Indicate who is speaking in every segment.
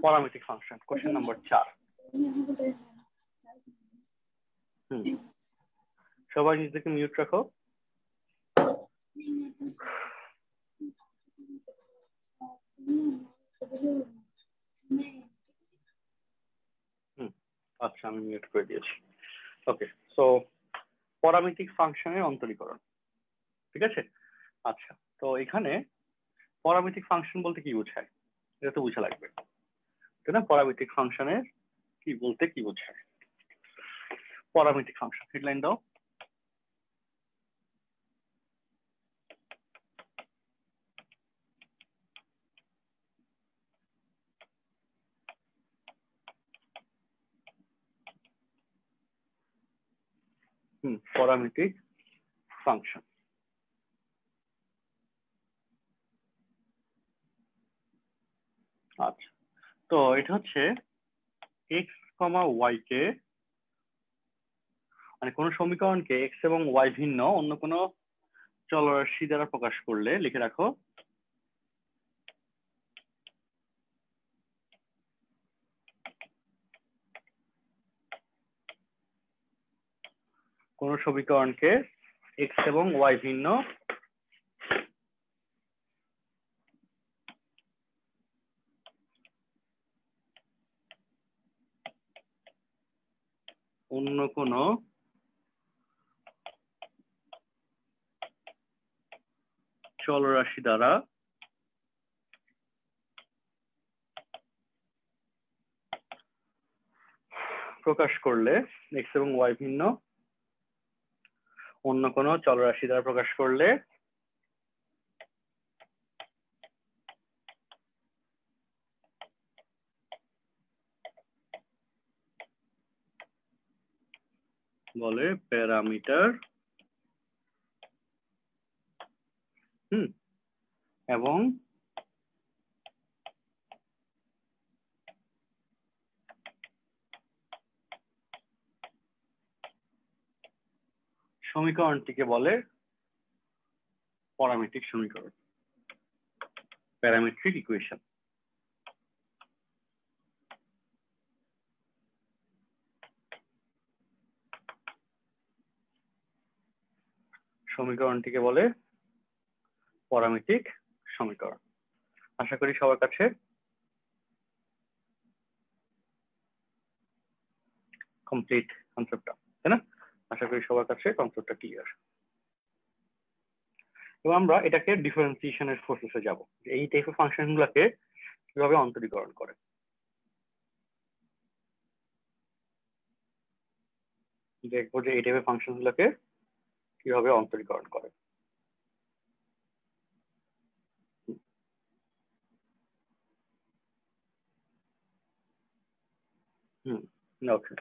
Speaker 1: Parametric function question number 4 সবাই নিজেকে mute রাখো আচ্ছা আমি মিউট করে দিয়েছি ওকে সো প্যারামেট্রিক ফাংশনের অন্তরীকরণ ঠিক আছে আচ্ছা তো এখানে প্যারামেট্রিক ফাংশন বলতে কি বোঝায় এটা তো বোঝা লাগবে তাই না প্যারামেট্রিক ফাংশনের কি বলতে কি বোঝায় প্যারামেট্রিক ফাংশন হেডলাইন দাও প্যারামেট্রিক ফাংশন আচ্ছা তো এটা হচ্ছে এক্স কমা ওয়াই কে মানে কোন সমীকরণকে এক্স এবং ওয়াই ভিন্ন অন্য কোন চলরাশি দ্বারা প্রকাশ করলে লিখে রাখো কোন সমীকরণকে এক্স এবং ওয়াই ভিন্ন অন্য কোন চলরাশি দ্বারা প্রকাশ করলে এক্স এবং ওয়াই ভিন্ন অন্য কোন চলরাশি দ্বারা প্রকাশ করলে বলে প্যারামিটার এবং সমীকরণটিকে বলে প্যারামেট্রিক সমীকরণ প্যারামেট্রিক ইকুয়েশন সমীকরণটিকে বলে প্যারামেট্রিক সমীকরণ আশা করি সবার কাছে কমপ্লিট কনসেপ্টটা তাই না আশা করি সবার কাছে কনসেপ্টটা ক্লিয়ার এবং আমরা এটাকে ডিফারেন্সিয়েশনের প্রসেসে যাব এই টাইপের ফাংশন গুলোকে কিভাবে অন্তরীকরণ করে দেখবো যে এই টাইপের ফাংশন গুলোকে কিভাবে অন্তরীকরণ করে ওকে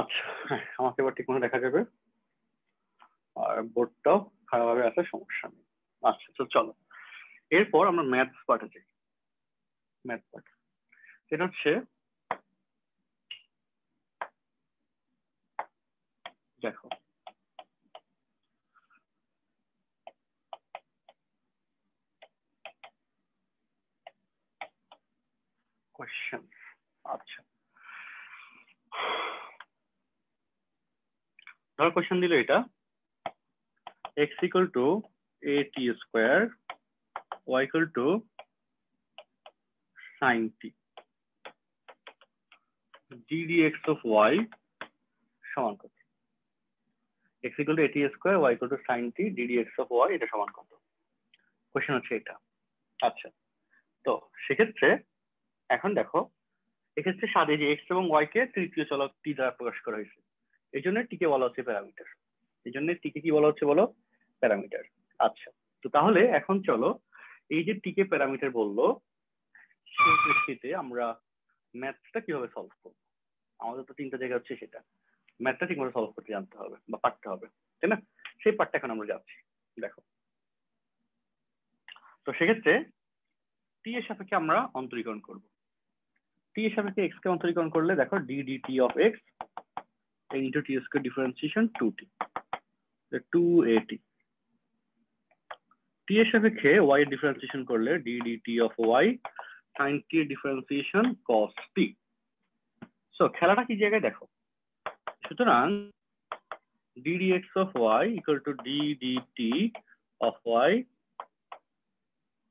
Speaker 1: আচ্ছা হ্যাঁ আমাকে এবার ঠিক মতো দেখা যাবে আর বোর্ডটাও খারাপভাবে আছে সমস্যা নেই আচ্ছা তো চলো এরপর আমরা ম্যাথস পার্টে যাই ম্যাথ পার্ট এটা হচ্ছে দেখো কোয়েশ্চেন আচ্ছা ধর কোয়েশ্চেন দিল এটা x equal to at square y equal to sin t ddx of y সমান কত x equal to at square y equal to sin t ddx of y এটা সমান কত কোয়েশ্চেন হচ্ছে এটা আচ্ছা তো সেক্ষেত্রে এখন দেখো এক্ষেত্রে সাদে যে x এবং y কে তৃতীয় চলক t দ্বারা প্রকাশ করা হয়েছে এই জন্য টিকে বলা হচ্ছে প্যারামিটার এই জন্য টিকে কি বলা হচ্ছে বলো প্যারামিটার আচ্ছা তো তাহলে এখন চলো এই যে টিকে প্যারামিটার বললো সেই প্রেক্ষিতে আমরা ম্যাথসটা কিভাবে সলভ করবো আমাদের তো তিনটা জায়গা হচ্ছে সেটা ম্যাথটা ঠিকমতো সলভ করতে জানতে হবে বা পারতে হবে তাই না সেই পার্টটা এখন আমরা যাচ্ছি দেখো তো সেক্ষেত্রে টি এর সাপেক্ষে আমরা অন্তরীকরণ করব টি এর সাপেক্ষে এক্স কে অন্তরীকরণ করলে দেখো d dt of x into t square differentiation 2t 2at t এর সাপেক্ষে y এর ডিফারেন্সিয়েশন করলে d dt of y sin t এর ডিফারেন্সিয়েশন cos t। সো খেলাটা কি জায়গায় দেখো, সুতরাং d dx of y equal to d dt of y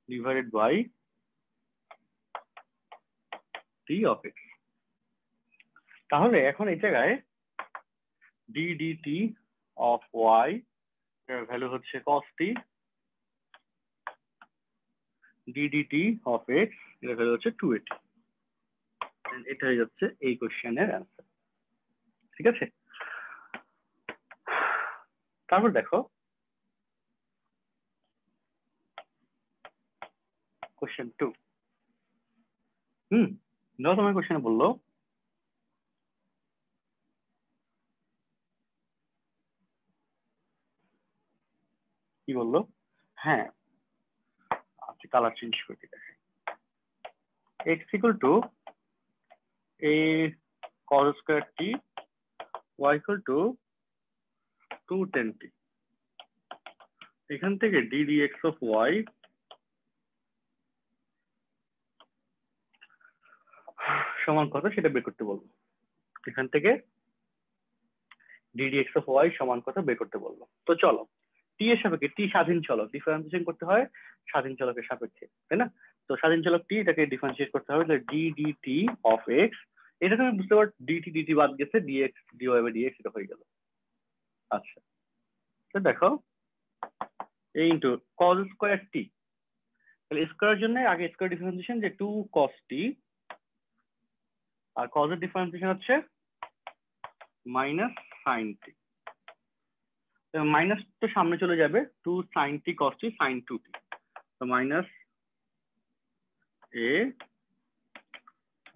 Speaker 1: divided by t of x। তাহলে এখন এই জায়গায় d dt of y এর ভ্যালু হচ্ছে cos t, d dt of x এর ভ্যালু হচ্ছে 2at। এটা হয়ে যাচ্ছে এই কোশ্চেনের অ্যান্সার। ঠিক আছে, তারপর দেখো কোশ্চেন 2। ধরো তোমার কোশ্চেনে বললো কি বললো, হ্যাঁ আচ্ছা কালার চেঞ্জ করে দেখে x equal to a cos square t y equal to 2 tan t। এখান থেকে d dx of y সমান কত সেটা বের করতে বলবো। এখান থেকে d dx of y সমান কত বের করতে বলবো। তো চলো t এর সাপেক্ষে, t স্বাধীন চলক, ডিফারেন্সিয়েশন করতে হয় স্বাধীন চলকের সাপেক্ষে, তাই না? তো স্বাধীন চলক t, এটাকে ডিফারেন্সিয়েট করতে হবে d dt of x। এটা তুমি বুঝতে পারো dt dt বাদ গেছে, dx dy by dx এটা হয়ে গেল। আচ্ছা তো দেখো a into cos square t, তাহলে স্কয়ারের জন্য আগে স্কয়ার ডিফারেন্সিয়েশন যে 2 cos t, আর cos এর ডিফারেন্সিয়েশন হচ্ছে মাইনাস sin t। মাইনাস তো সামনে চলে যাবে, 2 sin t cos t sin 2t, তো minus a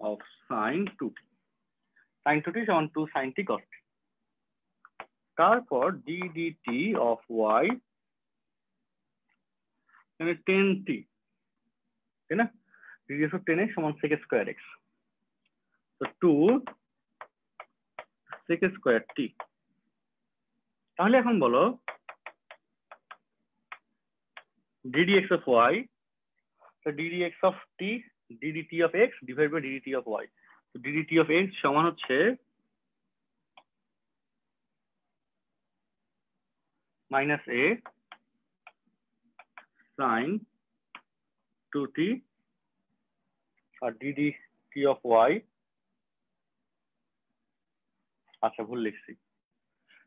Speaker 1: of sin 2t, sin 2t সমান 2 sin t cos t। তারপর d dt of y মানে 10t, তাই না? ddx of 10 সমান sec স্কয়ার x, তো 2 sec স্কয়ার t। তাহলে এখন বলো d dx of y, so d dx of t d dt of x divided by d dt of y, তো d dt of x সমান হচ্ছে minus a sin 2t, আর d dt of y, আচ্ছা ভুল লিখছি,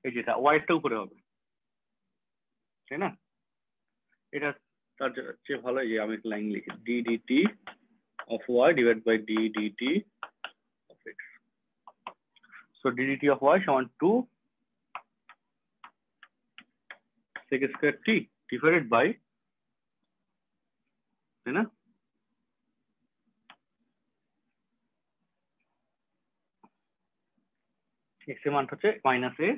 Speaker 1: এই যেটা y টা উপরে হবে, তাই না? এটা তার চেয়ে ভালো যে আমি লাইন লিখি d dt of y divided by d dt of x। So d dt of y সমান 2 sec square t divided by, তাই না, x এর মান হচ্ছে minus a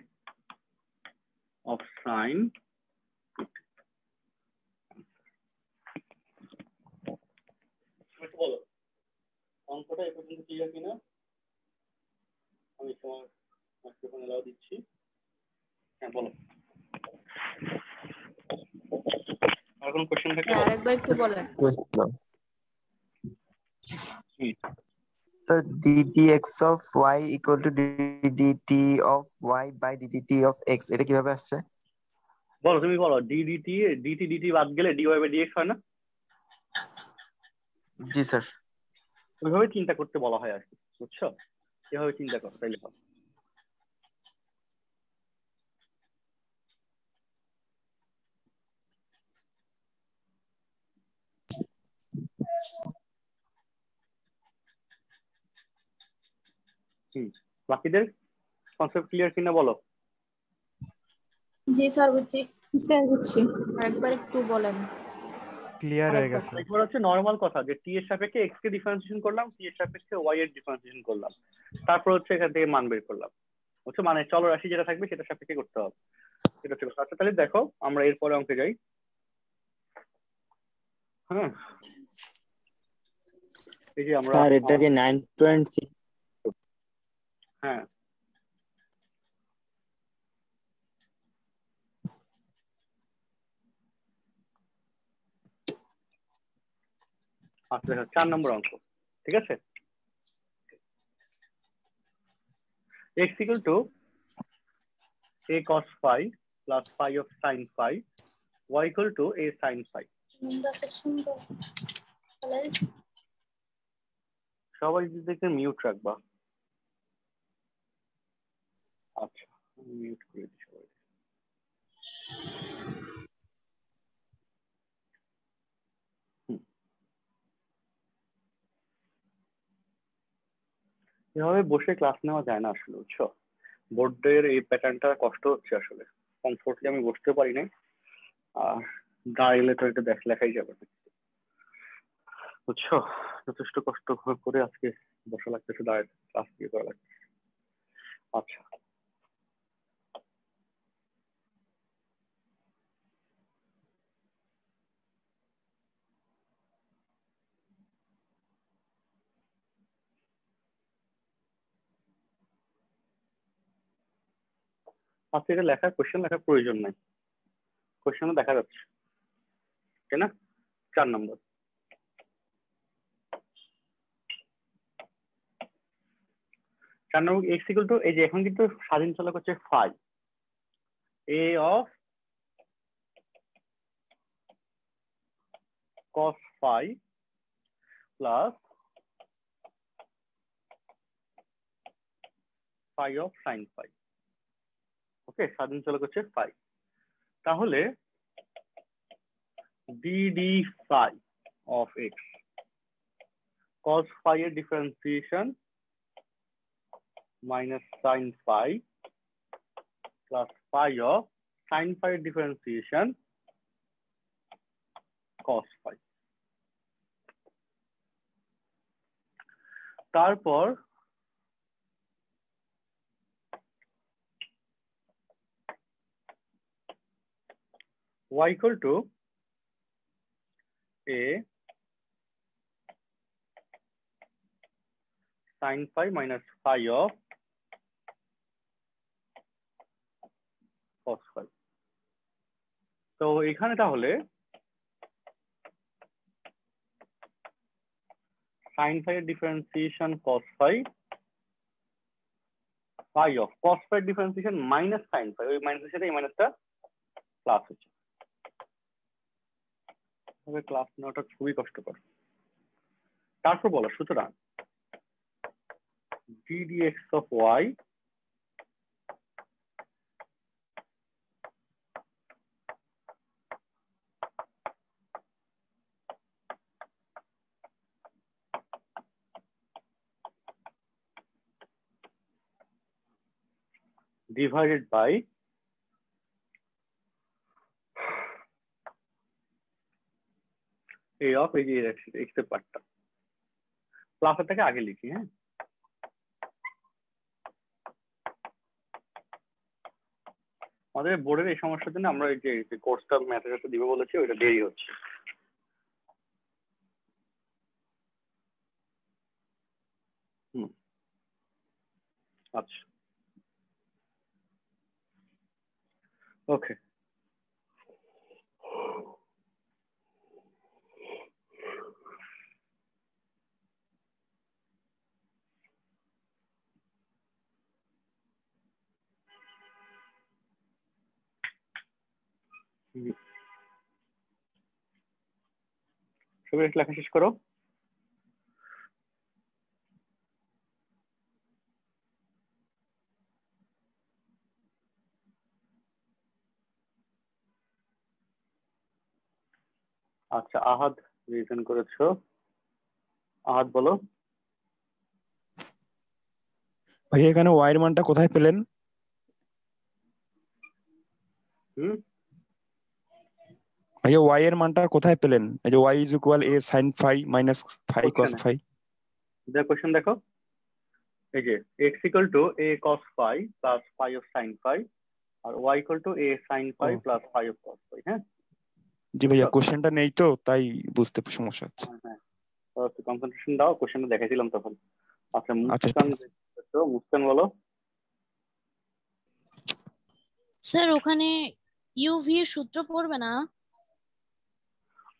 Speaker 1: of sin 2t। বলো অঙ্কটা এ পর্যন্ত ক্লিয়ার কিনা? আমি তোমার মাইক্রোফোন এলাও দিচ্ছি, হ্যাঁ বলো। আর কোন কোশ্চেন থাকলে
Speaker 2: আরেকবার একটু বলেন।
Speaker 3: So ddx of y equal to ddt of y by ddt of x, এটা কিভাবে আসছে?
Speaker 1: বলো, তুমি বলো d dt dt dt বাদ গেলে dy by dx হয় না?
Speaker 3: জি স্যার।
Speaker 1: ওইভাবে চিন্তা করতে বলা হয় আর কি, বুঝছো? এভাবে চিন্তা করো তাইলে হবে। বাকিদের কনসেপ্ট ক্লিয়ার কিনা বলো।
Speaker 2: জি স্যার বুঝছি। স্যার বুঝছি। আরেকবার একটু বলেন।
Speaker 4: ক্লিয়ার হয়ে গেছে।
Speaker 1: এরপর হচ্ছে নরমাল কথা যে টি এর সাপেক্ষে এক্স কে ডিফারেন্সিয়েশন করলাম, টি এর সাপেক্ষে ওয়াই এর ডিফারেন্সিয়েশন করলাম, তারপর হচ্ছে এখান থেকে মান বের করলাম, বুঝছো? মানে চলরাশি যেটা থাকবে সেটা সাপেক্ষে করতে হবে, সেটা হচ্ছে কথা। আচ্ছা তাহলে দেখো আমরা এরপরে অঙ্কে যাই। হ্যাঁ এই যে আমরা,
Speaker 5: স্যার এটা কি 9.6?
Speaker 1: হ্যাঁ আচ্ছা দেখো 4 নম্বর অঙ্ক, ঠিক আছে। x equal to a cos phi plus phi of sin phi y equal to a sin phi। সবাই দেখে মিউট রাখবা। আচ্ছা মিউট করে দিই সবাই। এভাবে বসে ক্লাস নেওয়া যায় না আসলে, বুঝছো। বোর্ডের এই প্যাটার্নটা কষ্ট হচ্ছে আসলে, কমফোর্টলি আমি বসতে পারি নাই। আর দাঁড়াইলে তো এটা লেখাই যাবে না, বুঝছো। যথেষ্ট কষ্ট করে আজকে বসা লাগতেছে, দাঁড়ায় ক্লাস দিয়ে করা লাগতেছে। আচ্ছা আচ্ছা, এটা লেখার কোশ্চেন লেখার প্রয়োজন নাই, কোশ্চেনও দেখা যাচ্ছে, তাই না। 4 নম্বর, x equal to, এই যে এখন কিন্তু স্বাধীন চলক হচ্ছে phi, a of cos phi plus phi of sin phi। Okay, স্বাধীন চলক হচ্ছে ফাই। তাহলে dd phi of x cos phi এর differentiation minus sin phi plus phi of sin phi এর ডিফারেন্সিয়েশন cos phi। তারপর y equal to a sin phi minus phi of cos phi। তো এখানে তাহলে sin phi এর differentiation cos phi, phi of cos phi এর differentiation minus sin phi, ওই মাইনাসের সাথে এই মাইনাসটা প্লাস হচ্ছে। তবে ক্লাস নেওয়াটা খুবই কষ্টকর। তারপর বলো, সুতরাং ddx of y divided by a of, এই যে x এর পার্টটা প্লাসের থেকে আগে লিখি, হ্যাঁ। আমাদের বোর্ডের এই সমস্যার জন্য আমরা এই যে কোর্সটা ম্যাথের দিবে বলেছি, ওইটা দেরি হচ্ছে। আচ্ছা ওকে, সবাই একটু লেখা শেষ করো। আচ্ছা আহাদ রিভিশন করেছো, আহাদ বলো।
Speaker 5: ভাই এখানে ওয়াই এর মানটা কোথায় পেলেন? ভাইয়া ওয়াই এর মানটা কোথায় পেলেন? এই যে y is equal a sine phi minus phi cos phi.
Speaker 1: Question দেখো, এই যে x equal to a cos phi plus phi of sin phi R y equal to a sin phi plus phi of cos phi। হ্যাঁ
Speaker 5: জি ভাইয়া, কোশ্চেনটা নেই তো তাই বুঝতে সমস্যা হচ্ছে।
Speaker 1: হ্যাঁ, কনসেন্ট্রেশন দাও, কোশ্চেনটা দেখাইছিলাম তখন। আচ্ছা মুস্কান বলো।
Speaker 2: স্যার ওখানে ইউভি এর সূত্র পড়বে না?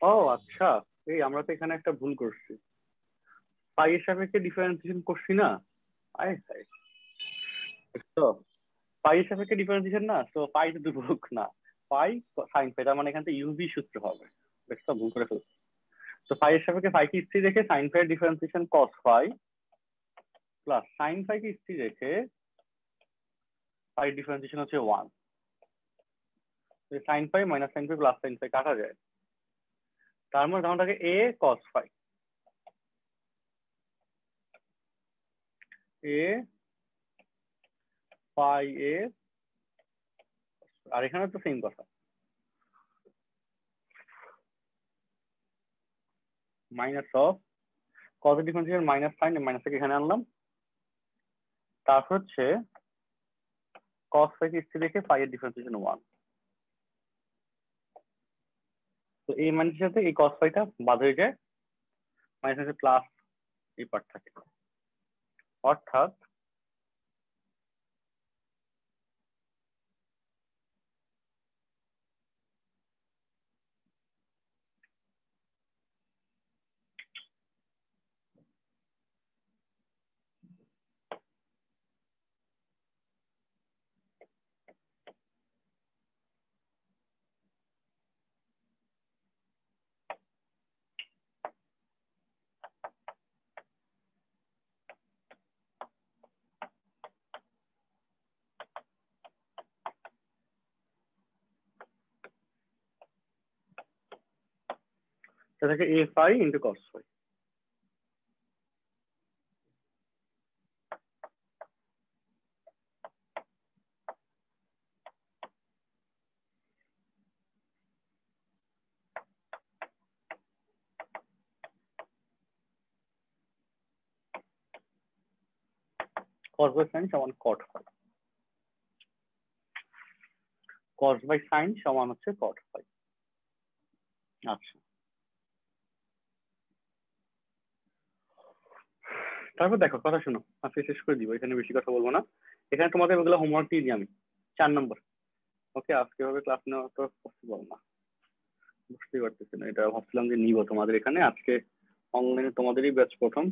Speaker 1: ও আচ্ছা, এই আমরা তো এখানে একটা ভুল করছি, পাই এর সাপেক্ষে ডিফারেন্সিয়েশন করছি না। আয় হায়, তো পাই এর সাপেক্ষে ডিফারেন্সিয়েশন না, তো পাই তো ধ্রুবক না, পাই সাইন পাই, তার মানে এখান থেকে ইউভি সূত্র হবে। দেখছো ভুল করে ফেলছি। তো পাই এর সাপেক্ষে ফাই কে স্থির রেখে সাইন ফাই এর differentiation cos phi plus sine phi কে স্থির রেখে পাই ডিফারেন্সিয়েশন হচ্ছে 1। Sine phi minus sine phi plus sine phi কাটা যায়, তার মধ্যে ধারণা থাকে এ কস ফাই, এ পাই এ, আর এখানে তো সেম কথা, মাইনাস অফ কস এর ডিফারেন্সিয়েশন মাইনাস সাইন, মাইনাস থেকে এখানে আনলাম, তারপর হচ্ছে cos ফাই কে স্থির রেখে ফাই এর ডিফারেন্সিয়েশন 1। তো এই মাইনাসের সাথে এই cos ফাইটা বাদ হয়ে যায়, মাইনাসের প্লাস এই পার্ট থাকে, অর্থাৎ এটা থাকে a phi into cos phi. cos by sine সমান cot phi, cos by sine সমান হচ্ছে cot ফাই। আচ্ছা, তারপর দেখো কথা শোনো, আজকে শেষ করে দিব, এখানে বেশি কথা বলবো না। এখানে তোমাদের ওগুলো হোমওয়ার্ক দিয়ে দিই আমি 4 নম্বর। ওকে, আজকে ভাবে ক্লাস নেওয়া তো পসিবল না, বুঝতেই পারতেছি না। এটা ভাবছিলাম যে নিব তোমাদের এখানে, আজকে অনলাইনে তোমাদেরই ব্যাচ প্রথম,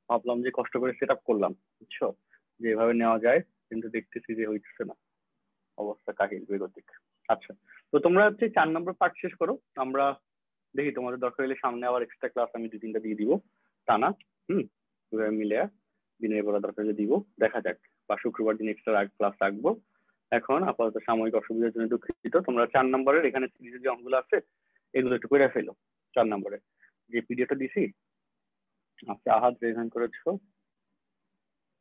Speaker 1: ভাবলাম যে কষ্ট করে সেট আপ করলাম, বুঝছো, যে এভাবে নেওয়া যায়, কিন্তু দেখতেছি যে হইতেছে না, অবস্থা কাহিল বেগতিক। আচ্ছা, তো তোমরা হচ্ছে 4 নম্বর পার্ট শেষ করো, আমরা দেখি তোমাদের দরকার হলে সামনে আবার এক্সট্রা ক্লাস আমি 2-3টা দিয়ে দিব, তা না মিলে দিনের বেলা দরকার হলে দিব, দেখা যাক, বা শুক্রবার দিন এক্সট্রা ক্লাস রাখবো। এখন আপাতত সাময়িক অসুবিধার জন্য দুঃখিত। তোমরা 4 নম্বরের এখানে সিরিজের যে অঙ্কগুলো আছে এগুলো একটু করে ফেলো। 4 নম্বরে যে পিডিএফটা দিছি, আচ্ছা আহাদ রেজান করেছো,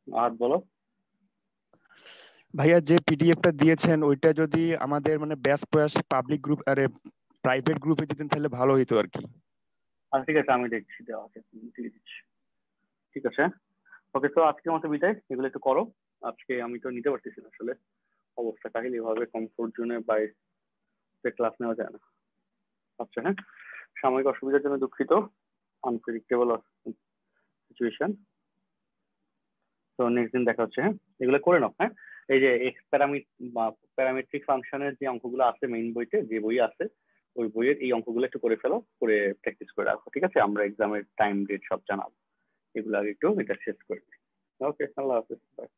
Speaker 1: আহাদ বলো।
Speaker 5: ভাইয়া যে পিডিএফটা দিয়েছেন ওইটা যদি আমাদের মানে ব্যাচ প্রয়াস পাবলিক গ্রুপ আরে প্রাইভেট গ্রুপে দিতেন তাহলে ভালো হইতো আর কি।
Speaker 1: আচ্ছা ঠিক আছে, আমি দেখছি, দেওয়া আছে, দিয়ে দিচ্ছি। ঠিক আছে, ওকে, তো আজকের মতো বিদায়, এগুলো একটু করো। আজকে আমি তো নিতে পারতেছি না আসলে, অবস্থা কাহিল, এভাবে কমফোর্ট জোনে বাইরে ক্লাস নেওয়া যায় না। আচ্ছা হ্যাঁ, সাময়িক অসুবিধার জন্য দুঃখিত, আনপ্রেডিক্টেবল সিচুয়েশন। তো নেক্সট দিন দেখা হচ্ছে। হ্যাঁ, এগুলো করে নাও। হ্যাঁ, এই যে এক্স প্যারামেট্রিক ফাংশনের যে অঙ্কগুলো আছে মেইন বইতে, যে বই আছে ওই বইয়ের এই অঙ্কগুলো একটু করে ফেলো, করে প্র্যাকটিস করে রাখো। ঠিক আছে, আমরা এক্সামের টাইম ডেট সব জানাবো, এগুলো আগে একটু এটা শেষ করে দিই। ওকে, আল্লাহ হাফিজ, বাই।